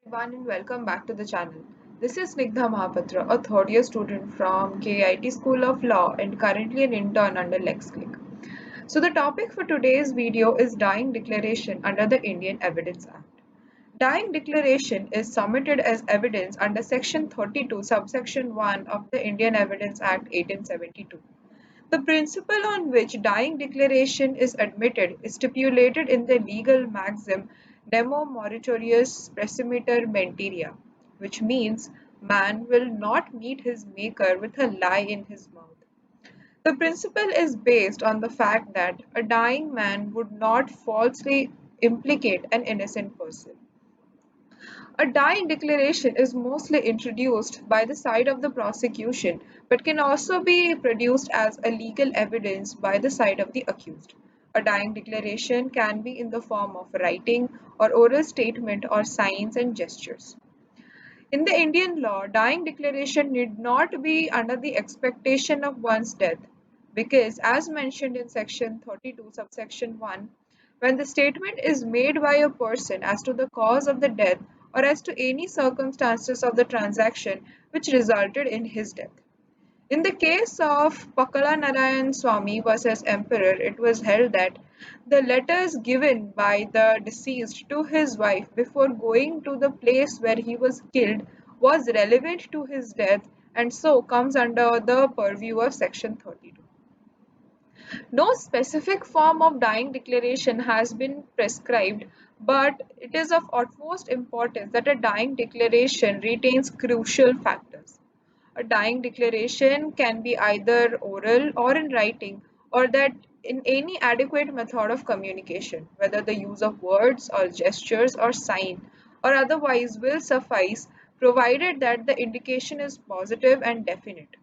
Everyone and welcome back to the channel. This is Snigdha Mahapatra, a third year student from KIT School of Law and currently an intern under LexClick. So the topic for today's video is Dying Declaration under the Indian Evidence Act. Dying declaration is submitted as evidence under Section 32, subsection 1 of the Indian Evidence Act 1872. The principle on which dying declaration is admitted is stipulated in the legal maxim Nemo moritorius presumpter mentis, which means man will not meet his maker with a lie in his mouth. The principle is based on the fact that a dying man would not falsely implicate an innocent person. A dying declaration is mostly introduced by the side of the prosecution but can also be produced as a legal evidence by the side of the accused. A dying declaration can be in the form of writing or oral statement or signs and gestures. In the Indian law, dying declaration need not be under the expectation of one's death because, as mentioned in section 32, subsection 1, when the statement is made by a person as to the cause of the death or as to any circumstances of the transaction which resulted in his death. In the case of Pakala Narayan Swamy versus Emperor, it was held that the letters given by the deceased to his wife before going to the place where he was killed was relevant to his death and so comes under the purview of Section 32. No specific form of dying declaration has been prescribed, but it is of utmost importance that a dying declaration retains crucial factors. A dying declaration can be either oral or in writing, or that in any adequate method of communication, whether the use of words or gestures or sign or otherwise will suffice, provided that the indication is positive and definite.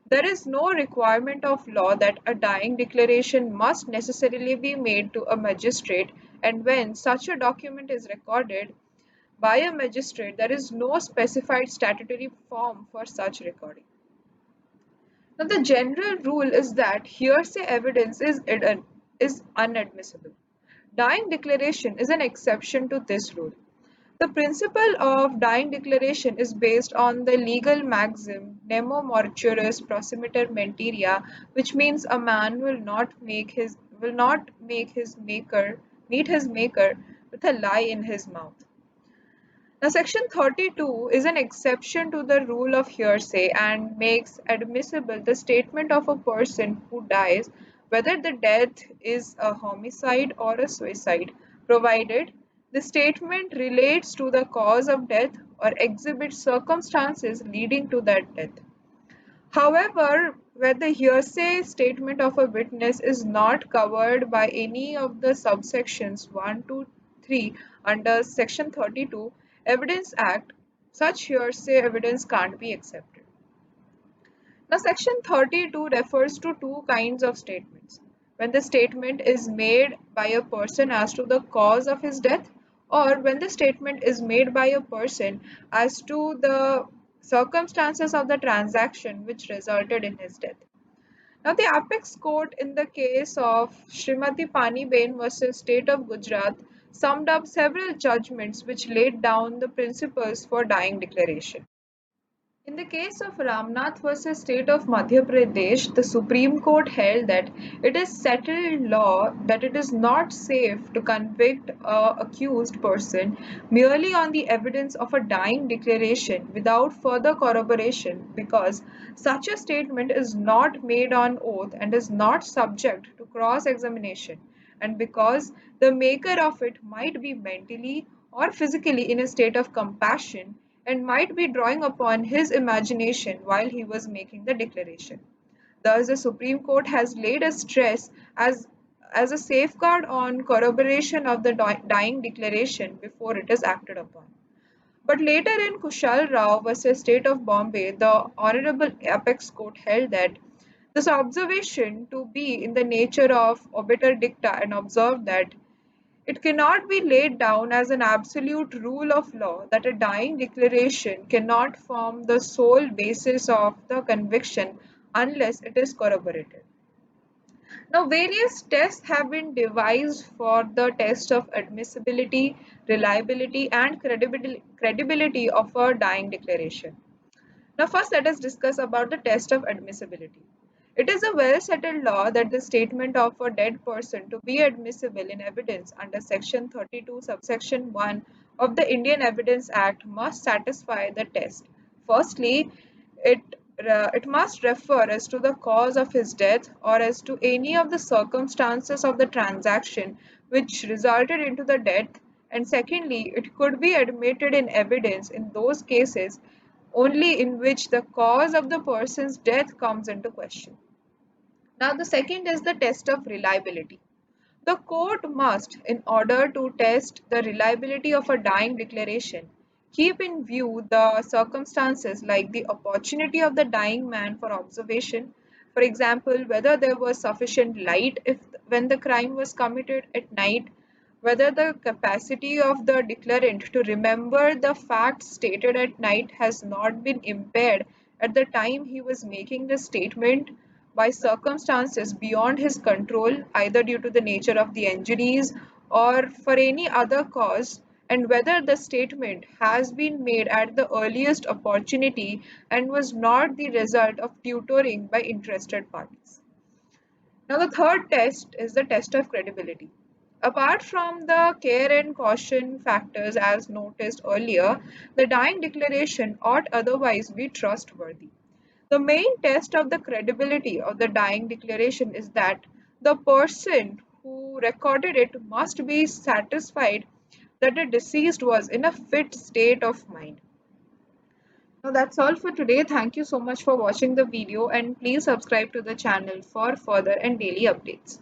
There is no requirement of law that a dying declaration must necessarily be made to a magistrate, and when such a document is recorded by a magistrate, there is no specified statutory form for such recording. Now, the general rule is that hearsay evidence is unadmissible. Dying declaration is an exception to this rule. The principle of dying declaration is based on the legal maxim Nemo mortuoris prosumpter mentis, which means a man will not make his maker meet his maker with a lie in his mouth. Now, Section 32 is an exception to the rule of hearsay and makes admissible the statement of a person who dies, whether the death is a homicide or a suicide, provided the statement relates to the cause of death or exhibits circumstances leading to that death. However, where the hearsay statement of a witness is not covered by any of the subsections 1 to 3 under Section 32 Evidence Act, such hearsay evidence can't be accepted. Now, Section 32 refers to two kinds of statements. When the statement is made by a person as to the cause of his death, or when the statement is made by a person as to the circumstances of the transaction which resulted in his death. Now, the apex court in the case of Srimati Paniben versus State of Gujarat summed up several judgments which laid down the principles for dying declaration. In the case of Ramnath versus State of Madhya Pradesh, the Supreme Court held that it is settled law that it is not safe to convict a accused person merely on the evidence of a dying declaration without further corroboration because such a statement is not made on oath and is not subject to cross-examination and because the maker of it might be mentally or physically in a state of compassion and might be drawing upon his imagination while he was making the declaration. Thus, the Supreme Court has laid a stress as a safeguard on corroboration of the dying declaration before it is acted upon. But later in Kushal Rao versus State of Bombay, the Honorable Apex Court held that this observation to be in the nature of obiter dicta and observed that it cannot be laid down as an absolute rule of law that a dying declaration cannot form the sole basis of the conviction unless it is corroborated. Now, various tests have been devised for the test of admissibility, reliability, and credibility of a dying declaration. Now, first, let us discuss about the test of admissibility. It is a well settled law that the statement of a dead person to be admissible in evidence under Section 32, subsection 1 of the Indian Evidence Act must satisfy the test. Firstly, it it must refer as to the cause of his death or as to any of the circumstances of the transaction which resulted into the death, and secondly, it could be admitted in evidence in those cases only in which the cause of the person's death comes into question. Now, the second is the test of reliability. The court must, in order to test the reliability of a dying declaration, keep in view the circumstances like the opportunity of the dying man for observation. For example, whether there was sufficient light if when the crime was committed at night, whether the capacity of the declarant to remember the facts stated at night has not been impaired at the time he was making the statement by circumstances beyond his control, either due to the nature of the injuries or for any other cause, and whether the statement has been made at the earliest opportunity and was not the result of tutoring by interested parties. Now, the third test is the test of credibility. Apart from the care and caution factors as noticed earlier, the dying declaration ought otherwise be trustworthy. The main test of the credibility of the dying declaration is that the person who recorded it must be satisfied that the deceased was in a fit state of mind. Now that's all for today. Thank you so much for watching the video and please subscribe to the channel for further and daily updates.